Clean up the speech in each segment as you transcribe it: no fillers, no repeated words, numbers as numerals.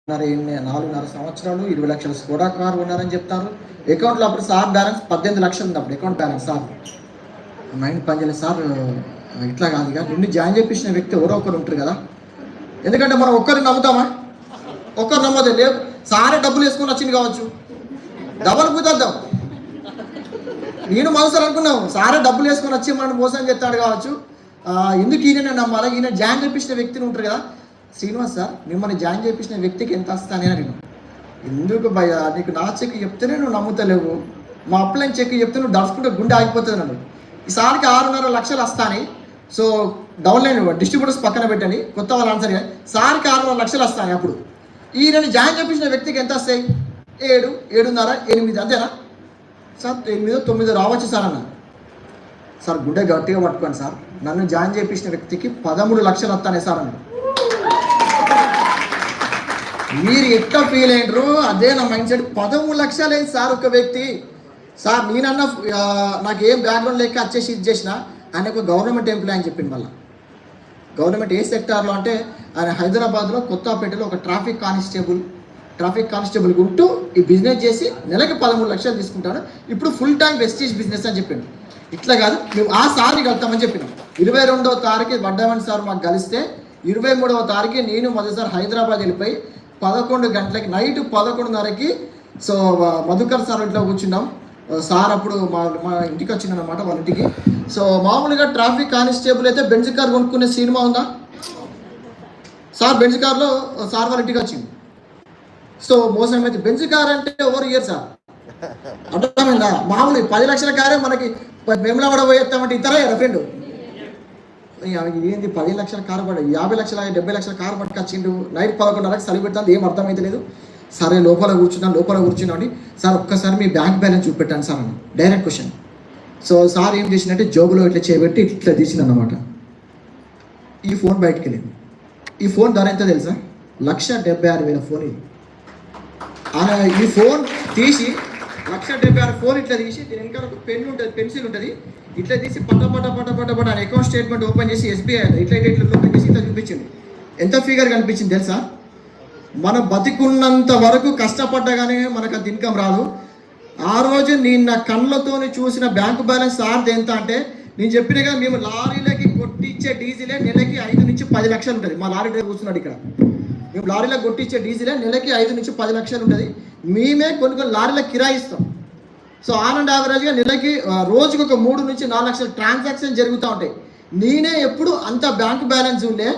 4.5 సంవత్సరాలు 20 లక్షల Skoda car ఉన్నారని చెప్తారు. అకౌంట్లో అప్పుడు సార్ బ్యాలెన్స్ 18 లక్షలు ఉంది. అప్పుడు అకౌంట్ బ్యాలెన్స్ సార్ మైండ్ పనిచేయలేదు. సార్ ఇట్లా కాదు ఇక నిన్ను జాయిన్ చేయించిన వ్యక్తి ఎవరో ఒకరు ఉంటారు కదా. ఎందుకంటే మనం ఒక్కరిని నమ్ముతామా? ఒక్కరు నమ్మదే. లేదు సారే డబ్బులు వేసుకొని వచ్చింది కావచ్చు, డబ్బులు పూతద్దాం. నేను మనసులో అనుకున్నాము సారే డబ్బులు వేసుకొని వచ్చి మనం మోసం చేస్తాడు కావచ్చు, ఎందుకు ఈయన నమ్మాలా? ఈయన జాయిన్ చేయించిన వ్యక్తిని ఉంటారు కదా. శ్రీనివాస్ సార్ మిమ్మల్ని జాయిన్ చేయించిన వ్యక్తికి ఎంత వస్తానే అడిగిన. ఎందుకు భయ నీకు నా చెక్ చెప్తేనే నువ్వు నమ్ముతలేవు, మా అప్లైన్ చెక్ చెప్తే నువ్వు డస్కుంటే గుండె ఆగిపోతుంది నన్ను. ఈసారికి 6.5 లక్షలు వస్తాయి. సో డౌన్లైన్ డిస్ట్రిబ్యూటర్స్ పక్కన పెట్టండి, కొత్త వాళ్ళు ఆన్సర్ చేయాలి. సార్కి 6.5 లక్షలు వస్తాయి. అప్పుడు ఈయనని జాయిన్ చేయించిన వ్యక్తికి ఎంత వస్తాయి? 7, 7.5, 8 అంతేనా సార్? 8, 9 రావచ్చు సార్ అన్న. సార్ గుండె గట్టిగా పట్టుకోండి సార్, నన్ను జాయిన్ చేయించిన వ్యక్తికి 13 లక్షలు వస్తానే సార్ అన్న. మీరు ఎట్లా ఫీల్ అయినరు? అదే నా మైండ్ సెట్. 13 లక్షలు అయింది సార్ ఒక వ్యక్తి. సార్ నేనన్నా నాకు ఏం బ్యాక్గ్రౌండ్ లేక వచ్చేసి ఇది చేసిన, ఆయన ఒక గవర్నమెంట్ ఎంప్లాయ్ అని చెప్పింది. మళ్ళీ గవర్నమెంట్ ఏ సెక్టార్లో అంటే ఆయన హైదరాబాద్లో కొత్తపేటలో ఒక ట్రాఫిక్ కానిస్టేబుల్ ఉంటూ ఈ బిజినెస్ చేసి నెలకి 13 లక్షలు తీసుకుంటాడు. ఇప్పుడు ఫుల్ టైం వెస్టీజ్ బిజినెస్ అని చెప్పిండు. ఇట్లా కాదు మేము ఆ సార్ని కలుతామని చెప్పినాం. 22వ తారీఖు వడ్డమని సార్ మాకు కలిస్తే 23వ తారీఖు నేను మొదటిసారి హైదరాబాద్ వెళ్ళిపోయి 11 గంటలకి నైట్ 11:30కి సో మధుకర్ సార్ ఇంట్లో కూర్చున్నాం. సార్ అప్పుడు మా ఇంటికి వచ్చిందన్నమాట వాళ్ళ ఇంటికి. సో మామూలుగా ట్రాఫిక్ కానిస్టేబుల్ అయితే బెంజ్ కార్ కొనుక్కునే సినిమా ఉందా సార్? బెంజ్ కార్లో సార్ వాళ్ళ ఇంటికి వచ్చింది. సో మోసం అయితే బెంజ్ కార్ అంటే ఎవరు ఇయర్ సార్? అర్థమైందా? మామూలు 10 లక్షల కారే మనకి మేమలా కూడా పోయేస్తామంటే ఇతర ఫ్రెండ్ ఏంది 10 లక్షల కారు పడ 50 లక్షల 70 లక్షల కారు పట్టుకొచ్చిండు. నైట్ 11:30కి సలి పెడతాను, ఏం అర్థమైతే లేదు. సరే లోపల కూర్చున్నాండి. సార్ ఒక్కసారి మీ బ్యాంక్ బ్యాలెన్స్ చూపెట్టాను సార్ అని డైరెక్ట్ క్వశ్చన్. సో సార్ ఏం చేసిందంటే జోబులో ఇట్లా చేయబెట్టి ఇట్లా తీసిందన్నమాట. ఈ ఫోన్ బయటకు వెళ్ళింది. ఈ ఫోన్ ధర ఎంత తెలుసా? 1,76,000 ఫోన్ ఇది. ఈ ఫోన్ తీసి 1,76,000 ఫోన్ ఇట్లా తీసి దీని వెనకాల ఒక పెన్ ఉంటుంది, పెన్సిల్ ఉంటుంది, ఇట్లా తీసి పట ఆయన అకౌంట్ స్టేట్మెంట్ ఓపెన్ చేసి SBI ఇట్లా ఓపెన్ చేసి ఇట్లా చూపించింది. ఎంత ఫిగర్ కనిపించింది తెలుసా? మన బతికున్నంత వరకు కష్టపడ్డగానే మనకు అంత ఇన్కమ్ రాదు. ఆ రోజు నేను నా కళ్ళతోని చూసిన బ్యాంకు బ్యాలెన్స్ సార్ది ఎంత అంటే, నేను చెప్పినగా మేము లారీలకి కొట్టించే డీజిలే నెలకి 5 నుంచి 10 లక్షలు ఉంటుంది. మా లారీ డ్రైవర్ కూర్చున్నాడు ఇక్కడ. మేము లారీలకు కొట్టించే డీజిలే నెలకి 5 నుంచి 10 లక్షలు ఉంటుంది. మేమే కొన్ని లారీలకు కిరాయిస్తాం. సో ఆన్ అండ్ యావరేజ్గా నెలకి రోజుకి ఒక 3 నుంచి 4 లక్షల ట్రాన్సాక్షన్ జరుగుతూ ఉంటాయి. నేనే ఎప్పుడు అంత బ్యాంక్ బ్యాలెన్స్ ఉండే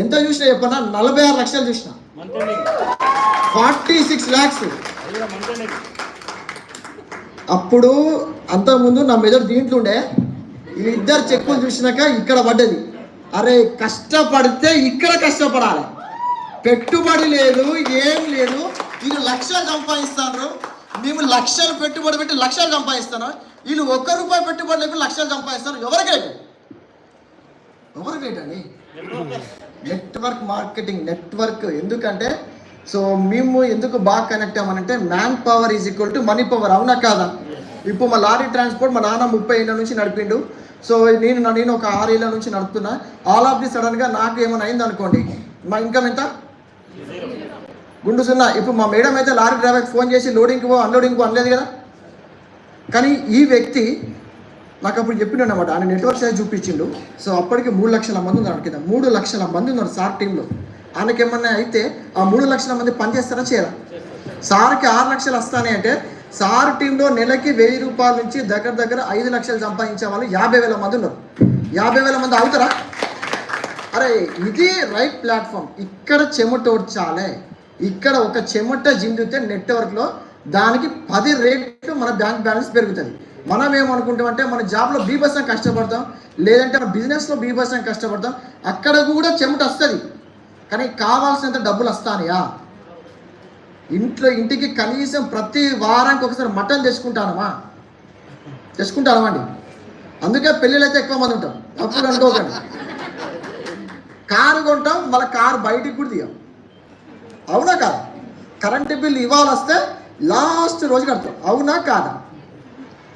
ఎంత చూసినా చెప్పన్నా 46 లక్షలు చూసిన, 46 lakhs. అప్పుడు అంతకుముందు నా మెదడు దీంట్లో ఉండే. వీళ్ళిద్దరు చెక్కులు చూసినాక ఇక్కడ పడ్డది. అరే కష్టపడితే ఇక్కడ కష్టపడాలి, పెట్టుబడి లేదు ఏం లేదు. వీళ్ళు లక్షలు సంపాదిస్తారు, మేము లక్షలు పెట్టుబడి పెట్టి లక్షలు సంపాదిస్తాను. వీళ్ళు ₹1 పెట్టుబడి లేకుండా లక్షలు సంపాదిస్తారు. ఎవరు గ్రేట్ అండి? Network marketing, network. ఎందుకంటే సో మేము ఎందుకు బాగా కనెక్ట్ అవ్వమనంటే man power is equal to money power. అవునా కాదా? ఇప్పుడు మా లారీ ట్రాన్స్పోర్ట్ మా నాన్న 30 ఏళ్ళ నుంచి నడిపిండు. సో నేను ఒక 6 ఏళ్ళ నుంచి నడుపుతున్నా. ఆల్ ఆఫ్ ది సడన్గా నాకు ఏమైనా అయింది అనుకోండి, మా ఇన్కమ్ ఎంత? గుండు సున్నా. ఇప్పుడు మా మేడం అయితే లారీ డ్రైవర్కి ఫోన్ చేసి లోడింగ్కి పో అన్లోడింగ్కి పో అనలేదు కదా. కానీ ఈ వ్యక్తి నాకు అప్పుడు చెప్పిండు అనమాట, ఆయన నెట్వర్క్ సైజ్ చూపించిండు. సో అప్పటికి 3 లక్షల మంది ఉన్నారు కింద. 3 లక్షల మంది ఉన్నారు సార్ టీంలో. ఆయనకి ఏమన్నా అయితే ఆ 3 లక్షల మంది పనిచేస్తారా చేయరా? సార్కి 6 లక్షలు వస్తానే అంటే సార్ టీంలో నెలకి ₹1000 నుంచి దగ్గర 5 లక్షలు సంపాదించే వాళ్ళు 50,000 మంది ఉన్నారు. 50,000 మంది అవుతారా? అరే ఇది రైట్ ప్లాట్ఫామ్. ఇక్కడ చెమట ఓడ్చాలే. ఇక్కడ ఒక చెమట జిందితే నెట్వర్క్లో దానికి 10 రేట్లు మన బ్యాంక్ బ్యాలెన్స్ పెరుగుతుంది. మనం ఏమనుకుంటామంటే మన జాబ్లో బీభత్సం కష్టపడతాం, లేదంటే మన బిజినెస్లో బీభత్సం కష్టపడతాం. అక్కడ కూడా చెమట వస్తుంది, కానీ కావాల్సినంత డబ్బులు వస్తానయా? ఇంటికి కనీసం ప్రతి వారానికి ఒకసారి మటన్ తెచ్చుకుంటానమండి. అందుకే పెళ్ళిళ్ళు అయితే ఎక్కువ మంది ఉంటాం. అప్పుడు అనుకోకండి. కారు కొంటాం, మళ్ళీ కారు బయటికి కూడా తీయం. అవునా కాదా? కరెంటు బిల్లు ఇవాళ వస్తే లాస్ట్ రోజు కడతాం. అవునా కాదా?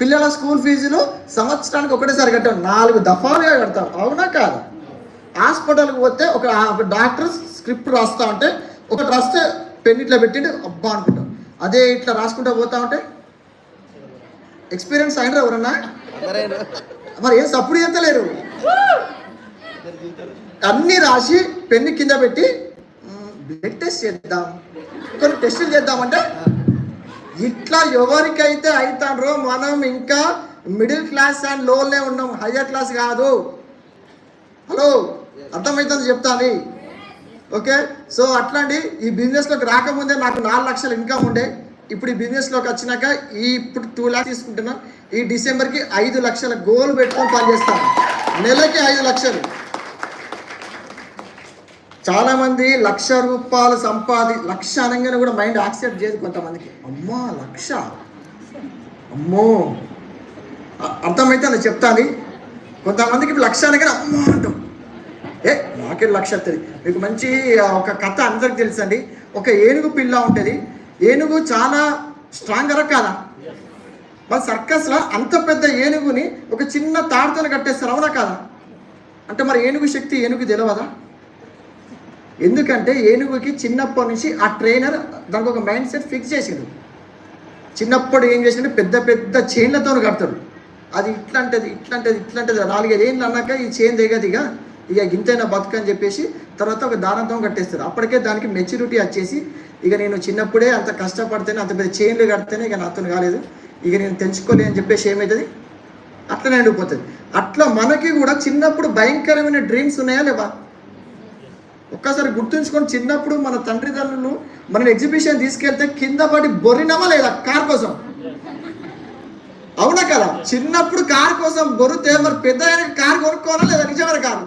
పిల్లల స్కూల్ ఫీజులు సంవత్సరానికి ఒకటేసారి కట్టాం, 4 దఫాలుగా కడతాం. అవునా కాదా? హాస్పిటల్కి పోతే ఒక డాక్టర్ స్క్రిప్ట్ రాస్తా ఉంటే ఒకటి రాస్తే పెన్ ఇట్లా పెట్టిండు అబ్బా అనుకుంటాం. అదే ఇట్లా రాసుకుంటా పోతా ఉంటే ఎక్స్పీరియన్స్ అయినరా ఎవరన్నా? మరి ఏం సప్పుడు చేస్తలేరు. అన్నీ రాసి పెన్ను కింద పెట్టి బ్లడ్ టెస్ట్ చేద్దాం, కొన్ని టెస్టులు చేద్దామంటే ఇట్లా ఎవరికైతే అవుతారో మనం ఇంకా మిడిల్ క్లాస్ అండ్ లోనే ఉన్నాం, హయ్యర్ క్లాస్ కాదు. హలో, అర్థమవుతుంది చెప్తాను. ఓకే, సో అట్లాంటి ఈ బిజినెస్లోకి రాకముందే నాకు 4 లక్షలు ఇన్కమ్ ఉండే. ఇప్పుడు ఈ బిజినెస్లోకి వచ్చినాక ఇప్పుడు 2 lakhs తీసుకుంటున్నా. ఈ డిసెంబర్కి 5 లక్షల గోల్ పెట్టుకొని పనిచేస్తాను. నెలకి 5 లక్షలు. చాలామంది ₹1,00,000 లక్ష అనగానే కూడా మైండ్ యాక్సెప్ట్ చేయదు కొంతమందికి. అమ్మా 1,00,000, అమ్మో, అర్థమైతే అలా చెప్తాను. కొంతమందికి 1,00,000 అనగానే అమ్మా అంటాం. నాకే 1,00,000 వస్తుంది. మీకు మంచి ఒక కథ అందరికి తెలుసండి. ఒక ఏనుగు పిల్ల ఉంటుంది. ఏనుగు చాలా స్ట్రాంగ్ కాదా? మరి సర్కస్లో అంత పెద్ద ఏనుగుని ఒక చిన్న తాడుతో కట్టేస్తారు, అవునా కాదా? అంటే మరి ఏనుగు శక్తి ఏనుగు తెలియదా? ఎందుకంటే ఏనుగుకి చిన్నప్పటి నుంచి ఆ ట్రైనర్ దానికి ఒక మైండ్ సెట్ ఫిక్స్ చేసిండు. చిన్నప్పుడు ఏం చేసిండు, పెద్ద పెద్ద చైన్లతో కడతాడు. అది ఇట్లాంటిది 4-5 ఏళ్ళు అన్నాక ఈ చైన్ దిగదిగా ఇక ఇంతైనా బతుకు అని చెప్పేసి తర్వాత ఒక దారంతో కట్టేస్తారు. అప్పటికే దానికి మెచ్యూరిటీ వచ్చేసి ఇక నేను చిన్నప్పుడే అంత కష్టపడితేనే అంత పెద్ద చైన్లు కడితేనే ఇక నాతో కాలేదు, ఇక నేను తెంచుకోలే అని చెప్పేసి ఏమవుతుంది, అట్లనే ఎండిపోతుంది. అట్లా మనకి కూడా చిన్నప్పుడు భయంకరమైన డ్రీమ్స్ ఉన్నాయా లేవా? ఒక్కసారి గుర్తుంచుకొని, చిన్నప్పుడు మన తండ్రిదండ్రులు మన ఎగ్జిబిషన్ తీసుకెళ్తే కింద పడి బొరినామా లేదా కార్ కోసం? అవునా కదా? చిన్నప్పుడు కారు కోసం బొరితే మరి పెద్ద కారు కొనుక్కోవాలా లేదా? నిజమైన కారు.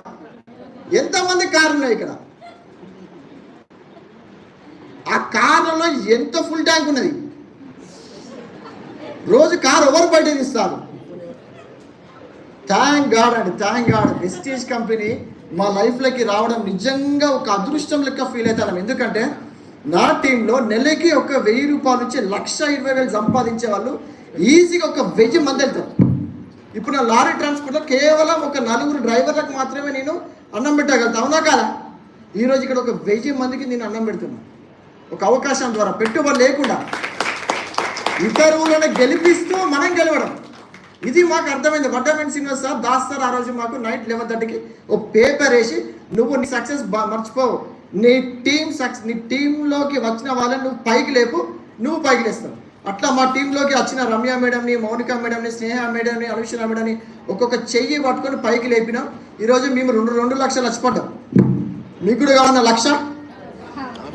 ఎంతమంది కార్లు ఉన్నాయి ఇక్కడ? ఆ కార్లలో ఎంత ఫుల్ ట్యాంక్ ఉన్నది? రోజు కారు ఎవరు బయట తీస్తారు? థ్యాంక్ గాడ్ అండి, థ్యాంక్ గాడ్. వెస్టీజ్ కంపెనీ మా లైఫ్లోకి రావడం నిజంగా ఒక అదృష్టం లెక్క ఫీల్ అవుతాను. ఎందుకంటే నా టీంలో నెలకి ఒక ₹1,000 నుంచి ₹1,20,000 సంపాదించే వాళ్ళు ఈజీగా ఒక 1000 మంది వెళ్తారు. ఇప్పుడు నా లారీ ట్రాన్స్పోర్ట్లో కేవలం ఒక 4 డ్రైవర్లకు మాత్రమే నేను అన్నం పెట్టగలుగుతా, అవునా కాదా? ఈరోజు ఇక్కడ ఒక 1000 మందికి నేను అన్నం పెడుతున్నాను. ఒక అవకాశం ద్వారా, పెట్టుబడి లేకుండా, ఇతరులను గెలిపిస్తూ మనం గెలవడం. ఇది మాకు అర్థమైంది. వడ్డమెంట్ శ్రీనివాస్ సార్ దాస్తారు. ఆ రోజు మాకు నైట్ 11:30కి ఒక పేపర్ వేసి, నువ్వు నీ సక్సెస్ మర్చిపోవు, నీ టీంలోకి వచ్చిన వాళ్ళని నువ్వు పైకి లేపు, నువ్వు పైకి లేస్తావు. అట్లా మా టీంలోకి వచ్చిన రమ్య మేడంని, మౌనిక మేడంని, స్నేహ మేడంని, అనుషణ మేడంని ఒక్కొక్క చెయ్యి పట్టుకొని పైకి లేపినాం. ఈరోజు మేము 2 లక్షలు వచ్చిపడ్డాం. మీకు కూడా కావాలన్నా 1,00,000?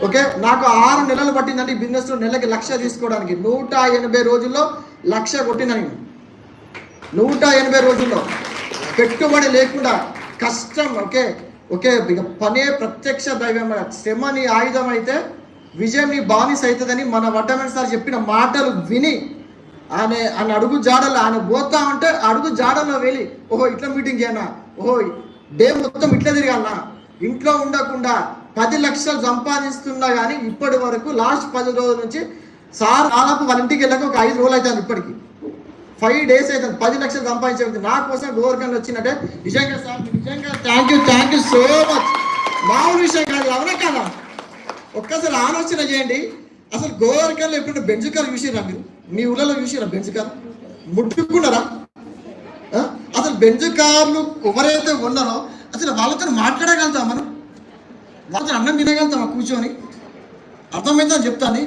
ఓకే, నాకు 6 నెలలు పట్టిందండి ఈ బిజినెస్లో నెలకి 1,00,000 తీసుకోవడానికి. 180 రోజుల్లో 1,00,000 కొట్టిన నేను. 180 రోజుల్లో పెట్టుబడి లేకుండా కష్టం. ఓకే, ఇక పనే ప్రత్యక్ష దైవం. శ్రమ నీ ఆయుధం అయితే విజయం నీ బానిస అవుతుందని మన వడ్డమెంట్ సార్ చెప్పిన మాటలు విని ఆయన అడుగు జాడల్లో ఆయన పోతా ఉంటే అడుగు జాడల్లో వెళ్ళి, ఓహో ఇట్లా మీటింగ్ చేయనా, ఓహో డే మొత్తం ఇట్లా తిరగాలనా, ఇంట్లో ఉండకుండా 10 లక్షలు సంపాదిస్తున్నా కానీ ఇప్పటి వరకు లాస్ట్ 10 రోజుల నుంచి సార్ దాదాపు వాళ్ళ ఇంటికి వెళ్ళాక ఒక 5 రోజులు అవుతుంది. ఇప్పటికి 5 days అవుతుంది 10 లక్షలు సంపాదించే నా కోసం గోవర్కన్లు వచ్చినట్టే. నిజంగా సార్, నిజంగా థ్యాంక్ యూ సో మచ్. మామూలు విషయం కాదు, అవునా కదా? ఒక్కసారి ఆలోచన చేయండి. అసలు గోవర్కన్లు ఎప్పుడైనా బెంజ్ కార్ చూసిరా? మీరు మీ ఊళ్ళలో చూసిరా బెంజ్ కార్? ముట్టుకున్నారా? అసలు బెంజ్ కార్లు ఎవరైతే ఉన్నారో అసలు వాళ్ళతో మాట్లాడగలుగుతాం, మనం వాళ్ళతో అన్నం తినగలుగుతామా కూర్చొని? అర్థమైందని చెప్తాను.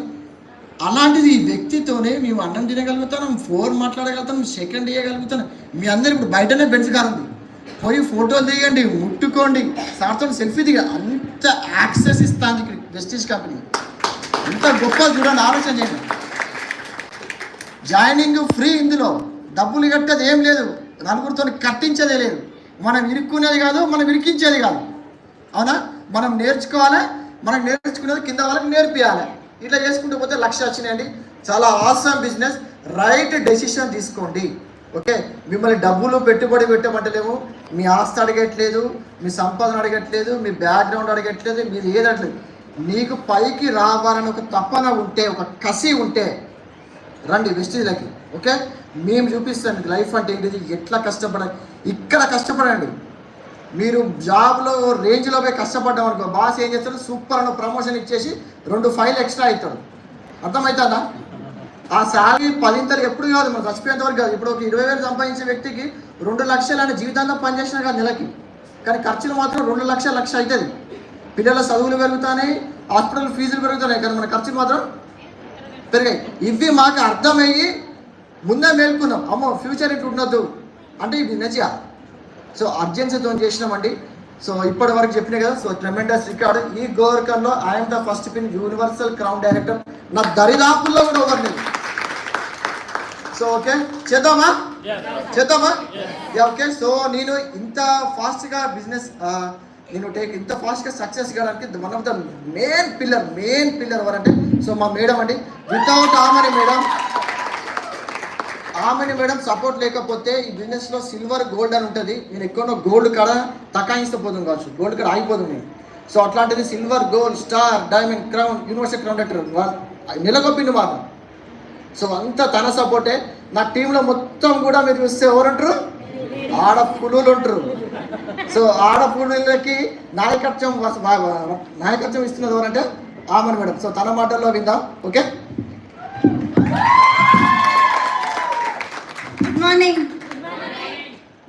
అలాంటిది ఈ వ్యక్తితోనే మేము అన్నం తినగలుగుతాం, ఫోన్ మాట్లాడగలుగుతాం, సెకండ్ ఇవ్వగలుగుతాం. మీ అందరు ఇప్పుడు బయటనే బెంజ్ కార్ ఉంది, పోయి ఫోటోలు దిగండి, ముట్టుకోండి, సార్తో సెల్ఫీ దిగ, అంత యాక్సెస్ ఇస్తాను ఇక్కడ వెస్టీజ్ కంపెనీ. అంత గొప్ప చూడండి, ఆలోచన చేయండి. జాయినింగ్ ఫ్రీ, ఇందులో డబ్బులు కట్టేది ఏం లేదు, నలుగురితో కట్టించేదే లేదు, మనం ఇరుక్కునేది కాదు, మనం ఇరికించేది కాదు, అవునా? మనం నేర్చుకోవాలి, మనం నేర్చుకునేది కింద వాళ్ళకి నేర్పియాలి. ఇట్లా చేసుకుంటూ పోతే 1,00,000 వచ్చినాయండి. చాలా ఆసమ్ బిజినెస్. రైట్ డెసిషన్ తీసుకోండి. ఓకే, మిమ్మల్ని డబ్బులు పెట్టుబడి పెట్టమంటలేము, మీ ఆస్తి అడగట్లేదు, మీ సంపాదన అడగట్లేదు, మీ బ్యాక్గ్రౌండ్ అడగట్లేదు, మీరు ఏదట్లేదు. నీకు పైకి రావాలని ఒక తపన ఉంటే, ఒక కసి ఉంటే రండి వెస్టీజ్లకి. ఓకే, మేము చూపిస్తాను మీకు లైఫ్ అంటే ఏంటిది, ఎట్లా కష్టపడాలి. ఇక్కడ కష్టపడండి. మీరు జాబ్లో రేంజ్లో పోయి కష్టపడ్డాం అనుకో, బాస్ ఏం చేస్తాడు, సూపర్ అని ప్రమోషన్ ఇచ్చేసి 2 ఫైల్ ఎక్స్ట్రా అవుతాడు. అర్థమవుతుందా? ఆ శాలరీ 10 ఎప్పుడు కాదు, మనం చచ్చిపోయేంత వరకు కాదు. ఇప్పుడు ఒక 20,000 సంపాదించే వ్యక్తికి 2 లక్షలు అని జీవితాంతం పనిచేసినా కాదు నెలకి, కానీ ఖర్చులు మాత్రం 2 లక్షలు అవుతుంది. పిల్లల చదువులు పెరుగుతాయి, హాస్పిటల్ ఫీజులు పెరుగుతున్నాయి, కానీ మన ఖర్చులు మాత్రం పెరిగాయి. ఇవి మాకు అర్థమయ్యి ముందే మేల్కున్నాం, అమ్మో ఫ్యూచర్ ఇటు ఉండొద్దు అంటే ఇది నిజంగా. సో అర్జెన్సీతో చేసినామండి. సో ఇప్పటి వరకు చెప్పినాయి కదా. So tremendous record. ఈ గోవర్కన్లో I'm the first pin universal crown director. నా దరిదాపుల్లో కూడా ఓవర్ లేదు. సో ఓకే చేద్దామా? ఓకే. సో నేను ఇంత ఫాస్ట్గా బిజినెస్ ఇంత ఫాస్ట్గా సక్సెస్ కావడానికి one of the main pillar ఎవరంటే సో మా మేడం అండి. వితౌట్ ఆమెని మేడం సపోర్ట్ లేకపోతే ఈ బిజినెస్లో సిల్వర్ గోల్డ్ అని ఉంటుంది. నేను ఎక్కువ గోల్డ్ కాడ తకాయిస్తూ పోతుంది కావచ్చు, గోల్డ్ కాడ ఆగిపోతుంది నేను. సో అట్లాంటిది silver, gold, star, diamond, crown, universal crown director నెలకొప్పింది మాకు. సో అంతా తన సపోర్టే. నా టీంలో మొత్తం కూడా మీరు చూస్తే ఎవరుంటారు, ఆడపులులు ఉంటారు. సో ఆడపులులకి నాయకత్వం ఇస్తున్నది ఎవరంటే ఆమెను మేడం. సో తన మాటల్లో విందాం. ఓకే. Good morning.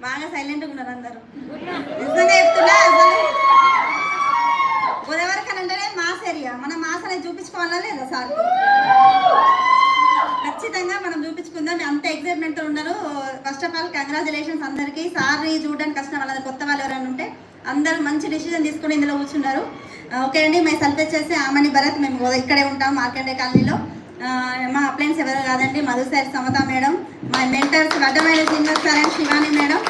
బాగా సైలెంట్గా ఉన్నారు అందరూ. నిజంగా చెప్తున్నా, అసలు గోదావరి అంటేనే మాస్ ఏరియా. మనం మాస్ అనేది చూపించుకోవాలా లేదా సార్? ఖచ్చితంగా మనం చూపించుకుందాం. అంత ఎక్సైట్మెంట్తో ఉన్నారు. ఫస్ట్ ఆఫ్ ఆల్ కంగ్రాచులేషన్స్ అందరికీ. సార్ని చూడడానికి కష్టం వాళ్ళది, కొత్త వాళ్ళు ఎవరైనా ఉంటే అందరూ మంచి డిసిజన్ తీసుకుని ఇందులో కూర్చున్నారు. ఓకే అండి. మై సెల్ఫ్ వచ్చేసి ఆమని భరత్. మేము ఇక్కడే ఉంటాం మార్కండే కాలనీలో. మా అప్లయన్స్ ఎవరు కాదండి, మధు సార్, సమత మేడం, మా మెంటర్స్ వడ్డమైన Srinivas sir and Shivani madam.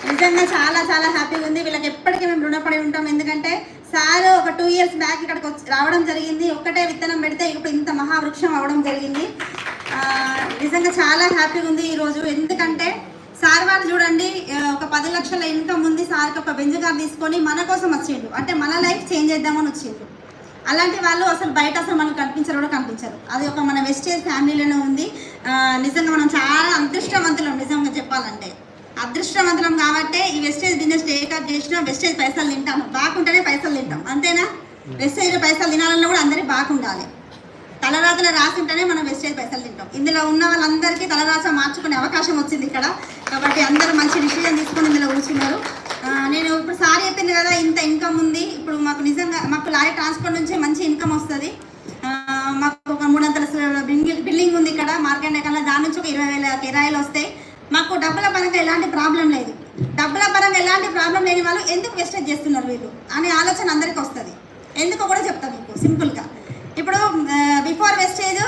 నిజంగా చాలా చాలా హ్యాపీగా ఉంది. వీళ్ళకి ఎప్పటికీ మేము రుణపడి ఉంటాం. ఎందుకంటే సార్ ఒక 2 years బ్యాక్ ఇక్కడికి రావడం జరిగింది. ఒక్కటే విత్తనం పెడితే ఇప్పుడు ఇంత మహావృక్షం అవ్వడం జరిగింది. నిజంగా చాలా హ్యాపీగా ఉంది ఈరోజు. ఎందుకంటే సార్ వాళ్ళు చూడండి, ఒక 10 లక్షల ఇన్కమ్ ఉంది సార్కి. ఒక బెంజ్ కార్ తీసుకొని మన కోసం వచ్చిండు, అంటే మన లైఫ్ చేంజ్ చేద్దామని వచ్చిండు. అలాంటి వాళ్ళు అసలు బయట అసలు మనకు కనిపించరు. అది ఒక మన వెస్టేజ్ ఫ్యామిలీలోనే ఉంది. నిజంగా మనం చాలా అదృష్టవంతులం. నిజంగా చెప్పాలంటే అదృష్టవంతులం కాబట్టి ఈ వెస్టేజ్ బిజినెస్ టేకప్ చేసినా వెస్టేజ్ పైసలు తింటాము. బాగుంటేనే పైసలు తింటాం, అంతేనా? వెస్టేజ్ పైసలు తినాలన్నా కూడా అందరికీ బాగుండాలి. తలరాతలో రాసి ఉంటేనే మనం వెస్టేజ్ పైసలు తింటాం. ఇందులో ఉన్న వాళ్ళందరికీ తలరాత మార్చుకునే అవకాశం వచ్చింది ఇక్కడ. కాబట్టి అందరూ మంచి డిసిజన్ తీసుకొని ఇందులో కూర్చున్నారు. నేను ఇప్పుడు సార్ చెప్పింది కదా, ఇంత ఇన్కమ్ ఉంది. ఇప్పుడు మాకు నిజంగా మాకు లారీ ట్రాన్స్పోర్ట్ నుంచి మంచి ఇన్కమ్ వస్తుంది. మాకు ఒక 300 బిల్డింగ్ ఉంది ఇక్కడ మార్కెట్ కన్నా. దాని నుంచి ఒక 20,000 కిరాయిలు వస్తాయి. మాకు డబ్బుల పరంగా ఎలాంటి ప్రాబ్లం లేదు. డబ్బుల పరంగా ఎలాంటి ప్రాబ్లం లేని వాళ్ళు ఎందుకు వెస్టేజ్ చేస్తున్నారు వీళ్ళు అనే ఆలోచన అందరికీ వస్తుంది. ఎందుకో కూడా చెప్తాను మీకు సింపుల్గా. ఇప్పుడు బిఫోర్ వెస్టేజ్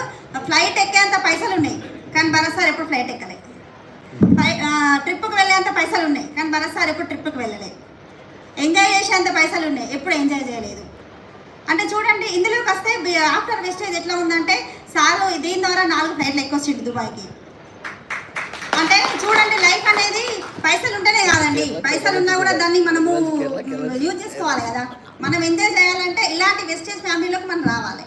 ఫ్లైట్ ఎక్కేంత పైసలు ఉన్నాయి, కానీ భరత్ సార్ ఎప్పుడు ఫ్లైట్ ఎక్కలే. ట్రిప్కి వెళ్ళేంత పైసలు ఉన్నాయి, కానీ భరత్ సార్ ఎప్పుడు ట్రిప్కి వెళ్ళలేదు. ఎంజాయ్ చేసేంత పైసలు ఉన్నాయి, ఎప్పుడు ఎంజాయ్ చేయలేదు. అంటే చూడండి, ఇందులోకి వస్తే ఆఫ్టర్ వెస్టేజ్ ఎట్లా ఉందంటే సార్ దీని ద్వారా 4 ఫ్లైట్లు ఎక్కువ వచ్చింది దుబాయ్కి. అంటే చూడండి, లైఫ్ అనేది పైసలు ఉంటేనే కాదండి, పైసలు ఉన్నా కూడా దాన్ని మనము యూజ్ చేసుకోవాలి కదా. మనం ఎంజాయ్ చేయాలంటే ఇలాంటి వెస్టేజ్ ఫ్యామిలీలోకి మనం రావాలి.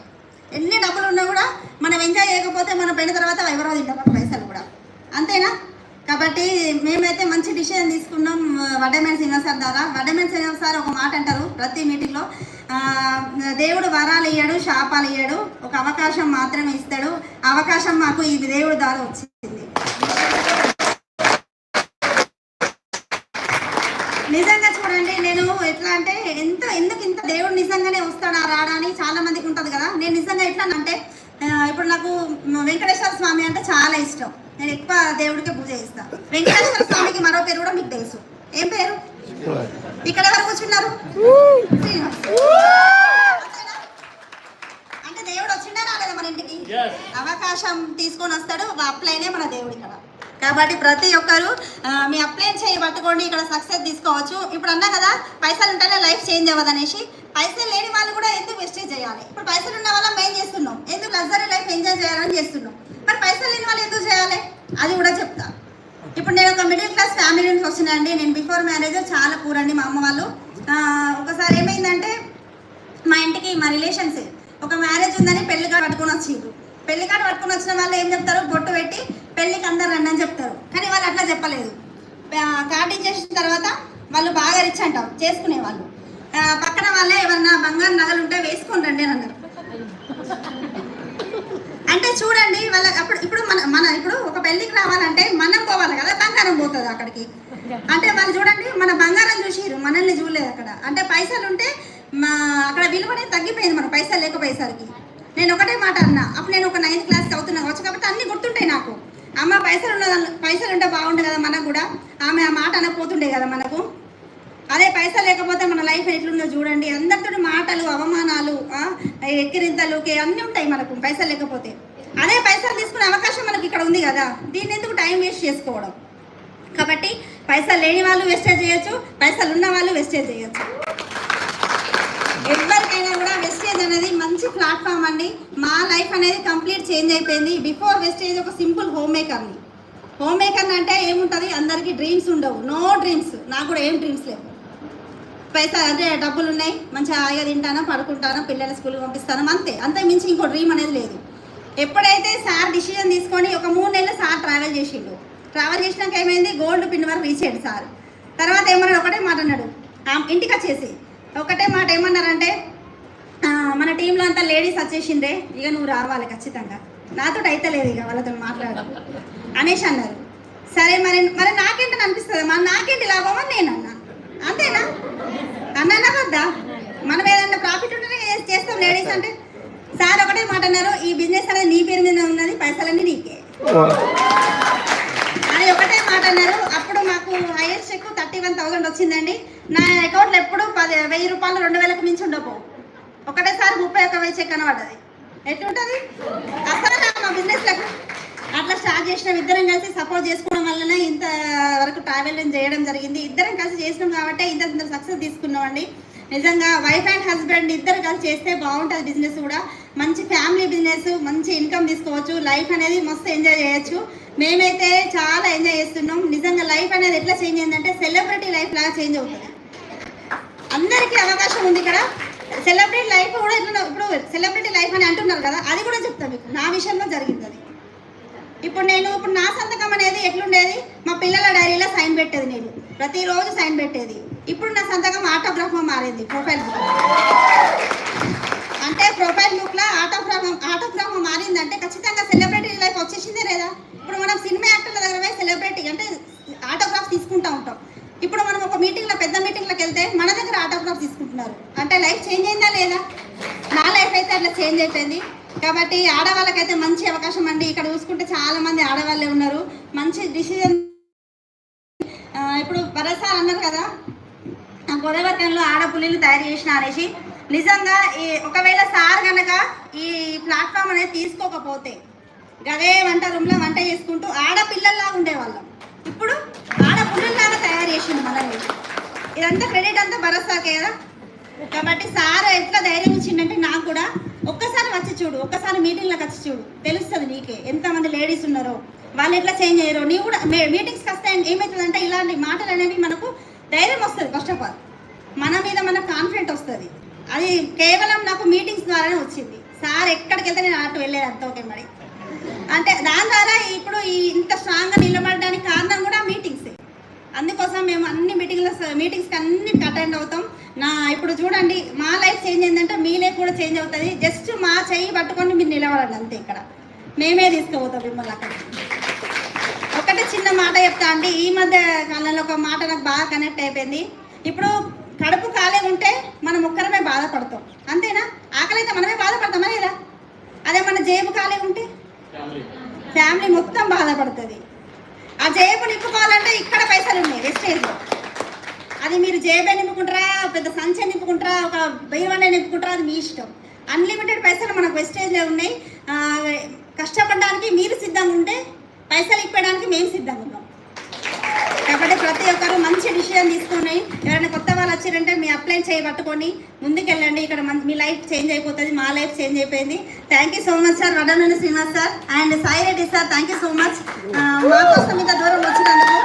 ఎన్ని డబ్బులు ఉన్నా కూడా మనం ఎంజాయ్ చేయకపోతే మనం పోయిన తర్వాత ఎవరో తింటాం పైసలు కూడా, అంతేనా? కాబట్టి మేమైతే మంచి డిసిజన్ తీసుకున్నాం వడ్డమైన శ్రీనివాస్ సార్ ద్వారా. వడ్డమైన శ్రీనివాస్ సార్ ఒక మాట అంటారు ప్రతి మీటింగ్లో, దేవుడు వరాలు ఇయ్యాడు, శాపాలు ఇయ్యాడు, ఒక అవకాశం మాత్రమే ఇస్తాడు. అవకాశం మాకు ఈ దేవుడి ద్వారా వచ్చింది. నిజంగా చూడండి, నేను ఎట్లా అంటే ఎందుకు ఇంత దేవుడు నిజంగానే వస్తాడా రాడా అని చాలా మందికి ఉంటుంది కదా. నేను నిజంగా ఎట్లా అంటే ఇప్పుడు నాకు వెంకటేశ్వర స్వామి అంటే చాలా ఇష్టం. నేను ఎక్కువ దేవుడికే పూజ చేస్తాను. వెంకటేశ్వర స్వామికి మరో పేరు కూడా మీకు తెలుసు. ఏం పేరు? ఇక్కడ ఎవరు కూర్చున్నారు? అంటే దేవుడు వచ్చిండా రాలేదా మన ఇంటికి? అవకాశం తీసుకొని వస్తాడు, అప్లైనే మన దేవుడు ఇక్కడ. కాబట్టి ప్రతి ఒక్కరు మీ అప్లై చేయి పట్టుకోండి, ఇక్కడ సక్సెస్ తీసుకోవచ్చు. ఇప్పుడు అన్నా కదా పైసలు ఉంటేనే లైఫ్ చేంజ్ అవ్వదు అనేసి. పైసలు లేని వాళ్ళు కూడా ఎందుకు వెస్టేజ్ చేయాలి? ఇప్పుడు పైసలు ఉన్న వాళ్ళం ఏం చేస్తున్నాం? ఎందుకు లగ్జరీ లైఫ్ ఎంజాయ్ చేయాలని చేస్తున్నాం. మరి పైసలు లేని వాళ్ళు ఎందుకు చేయాలి అది కూడా చెప్తా. ఇప్పుడు నేను ఒక మిడిల్ క్లాస్ ఫ్యామిలీ నుంచి వచ్చినండి. నేను బిఫోర్ మ్యారేజ్ చాలా పూర్ అండి. మా అమ్మ వాళ్ళు ఒకసారి ఏమైందంటే మా ఇంటికి మా రిలేషన్స్ ఒక మ్యారేజ్ ఉందని పెళ్లి కార్డు పట్టుకొని వచ్చిండ్రు. పెళ్లి కార్డు పట్టుకొని వచ్చిన వాళ్ళు ఏం చెప్తారు? బొట్టు పెట్టి పెళ్ళికి అందరు రండి అని చెప్తారు. కానీ వాళ్ళు అట్లా చెప్పలేదు. కార్డు ఇచ్చేసిన తర్వాత వాళ్ళు బాగా రిచ్ అంటాం చేసుకునే వాళ్ళు. పక్కన వాళ్ళే ఏమన్నా బంగారు నగలు ఉంటే వేసుకొని రండి అని అన్నారు. అంటే చూడండి వాళ్ళ ఇప్పుడు మన ఇప్పుడు ఒక పెళ్ళికి రావాలంటే మనం పోవాలి కదా, బంగారం పోతుంది అక్కడికి. అంటే వాళ్ళు చూడండి మన బంగారం చూసిరు, మనల్ని చూడలేదు అక్కడ. అంటే పైసలు ఉంటే అక్కడ విలువనే తగ్గిపోయింది మన పైసలు లేకపోయేసరికి. నేను ఒకటే మాట అన్నా, అప్పుడు నేను ఒక 9th క్లాస్ చదువుతున్నా కావచ్చు కాబట్టి అన్ని గుర్తుంటాయి నాకు. అమ్మ పైసలు ఉంటే బాగుండే కదా మనకు కూడా, ఆమె ఆ మాట అనకపోతుండే కదా మనకు. అదే పైసలు లేకపోతే మన లైఫ్ ఎట్లుందో చూడండి, అందరితో మాటలు, అవమానాలు, ఎక్కిరింతలు అన్నీ ఉంటాయి మనకు పైసలు లేకపోతే. అదే పైసలు తీసుకునే అవకాశం మనకి ఇక్కడ ఉంది కదా, దీన్ని ఎందుకు టైం వేస్ట్ చేసుకోవడం. కాబట్టి పైసలు లేని వాళ్ళు వేస్టేజ్ చేయొచ్చు, పైసలు ఉన్న వాళ్ళు వేస్టేజ్ చేయొచ్చు. ఎవరికైనా కూడా వెస్టేజ్ అనేది మంచి ప్లాట్ఫామ్ అండి. మా లైఫ్ అనేది కంప్లీట్ చేంజ్ అయిపోయింది. బిఫోర్ వెస్టేజ్ ఒక సింపుల్ హోమ్ మేకర్ని. హోమ్ మేకర్ అంటే ఏముంటుంది, అందరికీ డ్రీమ్స్ ఉండవు, నో డ్రీమ్స్. నాకు కూడా ఏం డ్రీమ్స్ లేవు. పైసలు అంటే డబ్బులు ఉన్నాయి, మంచిగా హాయిగా తింటాను, పడుకుంటాను, పిల్లల స్కూల్కి పంపిస్తాను, అంతే మించి ఇంకో డ్రీమ్ అనేది లేదు. ఎప్పుడైతే సార్ డిసిజన్ తీసుకొని ఒక 3 నెలలు సార్ ట్రావెల్ చేసిండు. ట్రావెల్ చేసినాక ఏమైంది, గోల్డ్ పిన్ వరకు రీచ్ అయ్యాడు సార్. తర్వాత ఏమన్నాడు, ఒకటే మాట అన్నాడు ఇంటికి వచ్చేసి. ఒకటే మాట ఏమన్నారంటే, మన టీంలో అంతా లేడీస్ వచ్చేసిందే, ఇక నువ్వు రావాలి ఖచ్చితంగా, నాతో అయితే లేదు ఇక వాళ్ళతో మాట్లాడడం అనేసి అన్నారు. సరే మరి నాకేంటని అనిపిస్తుంది, నాకేంటి లాభం అని నేను అన్నా. అంతేనా అన్నా వద్దా? మనం ఏదన్నా ప్రాఫిట్ ఉంటేనే చేస్తాం లేడీస్ అంటే. సార్ ఒకటే మాట అన్నారు, ఈ బిజినెస్ అనేది నీ పేరు మీద ఉన్నది, పైసలన్నీ నీకే అని ఒకటే మాట అన్నారు. అప్పుడు మాకు హైయెస్ట్ చెక్ 31,000 వచ్చిందండి. నా అకౌంట్లో ఎప్పుడు 1000 రూపాయలు 2,000కు మించి ఉండవు. ఒకటేసారి 31,000 చెక్ అనబడ్డది. ఎట్లుంటుంది అసలు మా బిజినెస్లకు. అట్లా స్టార్ట్ చేసినాం, ఇద్దరం కలిసి సపోర్ట్ చేసుకోవడం వల్లనే ఇంత వరకు ట్రావెల్ చేయడం జరిగింది. ఇద్దరం కలిసి చేసినాం కాబట్టి ఇంత సక్సెస్ తీసుకున్నామండి. నిజంగా వైఫ్ అండ్ హస్బెండ్ ఇద్దరు కలిసి చేస్తే బాగుంటుంది. బిజినెస్ కూడా మంచి ఫ్యామిలీ బిజినెస్, మంచి ఇన్కమ్ తీసుకోవచ్చు, లైఫ్ అనేది మస్తు ఎంజాయ్ చేయొచ్చు. మేమైతే చాలా ఎంజాయ్ చేస్తున్నాం. నిజంగా లైఫ్ అనేది ఎట్లా చేంజ్ అయిందంటే సెలబ్రిటీ లైఫ్ లాగా చేంజ్ అవుతుంది. అందరికీ అవకాశం ఉంది ఇక్కడ. సెలబ్రిటీ లైఫ్ కూడా ఇట్లా, ఇప్పుడు సెలబ్రిటీ లైఫ్ అని అంటున్నారు కదా, అది కూడా చెప్తాను మీకు. నా విషయంలో జరిగింది అది. ఇప్పుడు నా సంతకం అనేది ఎట్లుండేది, మా పిల్లల డైరీలో సైన్ పెట్టేది, నేను ప్రతిరోజు సైన్ పెట్టేది. ఇప్పుడు నా సంతకం ఆటోగ్రాఫ్ మారింది, ప్రొఫైల్ బుక్. అంటే ప్రొఫైల్ బుక్లో ఆటోగ్రాఫ్ మారిందంటే ఖచ్చితంగా సెలబ్రిటీ లైఫ్ వచ్చేసిందే లేదా. ఇప్పుడు మనం సినిమా యాక్టర్ల దగ్గర పోయి సెలబ్రిటీ అంటే ఆటోగ్రాఫ్ తీసుకుంటూ ఉంటాం. ఇప్పుడు మనం ఒక మీటింగ్లో, పెద్ద మీటింగ్లోకి వెళ్తే మన దగ్గర ఆటోగ్రాఫ్ తీసుకుంటున్నారు అంటే లైఫ్ చేంజ్ అయిందా లేదా? నా లైఫ్ అయితే అట్లా చేంజ్ అయిపోయింది. కాబట్టి ఆడవాళ్ళకైతే మంచి అవకాశం అండి. ఇక్కడ చూసుకుంటే చాలా మంది ఆడవాళ్ళే ఉన్నారు. మంచి డిసిజన్. ఇప్పుడు భరత్ సార్ అన్నారు కదా, గోదావరిలో ఆడపుల్లిని తయారు చేసిన అనేసి. నిజంగా ఒకవేళ సార్ కనుక ఈ ప్లాట్ఫామ్ అనేది తీసుకోకపోతే గదే వంట రూమ్లో వంట చేసుకుంటూ ఆడపిల్లల్లాగా ఉండేవాళ్ళం. ఇప్పుడు ఆడపుల్లిలాగా తయారు చేసింది మనల్ని. ఇదంతా క్రెడిట్ అంతా భరత్ సార్కే కదా. కాబట్టి సార్ ఎట్లా ధైర్యం ఇచ్చిందంటే నాకు కూడా ఒక్కసారి వచ్చి చూడు, ఒక్కసారి మీటింగ్లోకి వచ్చి చూడు, తెలుస్తుంది నీకే ఎంతమంది లేడీస్ ఉన్నారో, వాళ్ళు ఎట్లా చేంజ్ అయ్యారో. నీవు కూడా మీటింగ్స్కి వస్తే ఏమవుతుందంటే ఇలాంటి మాటలు అనేవి మనకు ధైర్యం వస్తుంది. ఫస్ట్ ఆఫ్ ఆల్ మన మీద మనకు కాన్ఫిడెంట్ వస్తుంది. అది కేవలం నాకు మీటింగ్స్ ద్వారానే వచ్చింది. సార్ ఎక్కడికి వెళ్తే నేను అటు వెళ్ళేది అంత ఓకే మరి. అంటే దాని ద్వారా ఇప్పుడు ఇంత స్ట్రాంగ్గా నిలబడడానికి కారణం కూడా మీటింగ్సే. అందుకోసం మేము అన్ని మీటింగ్స్కి అన్నిటికి అటెండ్ అవుతాం. ఇప్పుడు చూడండి, మా లైఫ్ చేంజ్ అయిందంటే మీ లైఫ్ కూడా చేంజ్ అవుతుంది. జస్ట్ మా చెయ్యి పట్టుకొని మీరు నిలబడండి అంతే. ఇక్కడ మేమే తీసుకుపోతాం మిమ్మల్ని అక్కడ. ఒకటే చిన్న మాట చెప్తా అండి. ఈ మధ్య కాలంలో ఒక మాట నాకు బాగా కనెక్ట్ అయిపోయింది. ఇప్పుడు కడుపు ఖాళీ ఉంటే మనం ఒక్కరమే బాధపడతాం, అంతేనా? ఆకలి అయితే మనమే బాధపడతామా లేదా? అదే మన జేబు ఖాళీ ఉంటే ఫ్యామిలీ మొత్తం బాధపడుతుంది. ఆ జేబు నింపుకోవాలంటే ఇక్కడ పైసలు ఉన్నాయి వెస్టేజ్లో. అది మీరు జేబే నింపుకుంటారా, పెద్ద సంచి నింపుకుంటారా, ఒక బైవానే నింపుకుంటారా, అది మీ ఇష్టం. అన్లిమిటెడ్ పైసలు మనకు వెస్టేజ్లో ఉన్నాయి. కష్టపడడానికి మీరు సిద్ధంగా ఉంటే పైసలు ఇప్పడానికి మేము సిద్ధంగా ఉన్నాం. కాబట్టి ప్రతి ఒక్కరు మంచి డిసిజన్ తీసుకుని, ఎవరైనా కొత్త వాళ్ళు వచ్చారంటే మీ అప్లై చేయబట్టుకొని ముందుకెళ్ళండి. ఇక్కడ మీ లైఫ్ చేంజ్ అయిపోతుంది. మా లైఫ్ చేంజ్ అయిపోయింది. Thank you so much sir, Vadanuri Srinivas sir and Sai Reddy sir. Thank you so much మా కోసం ఇంత దూరం వచ్చినందుకు.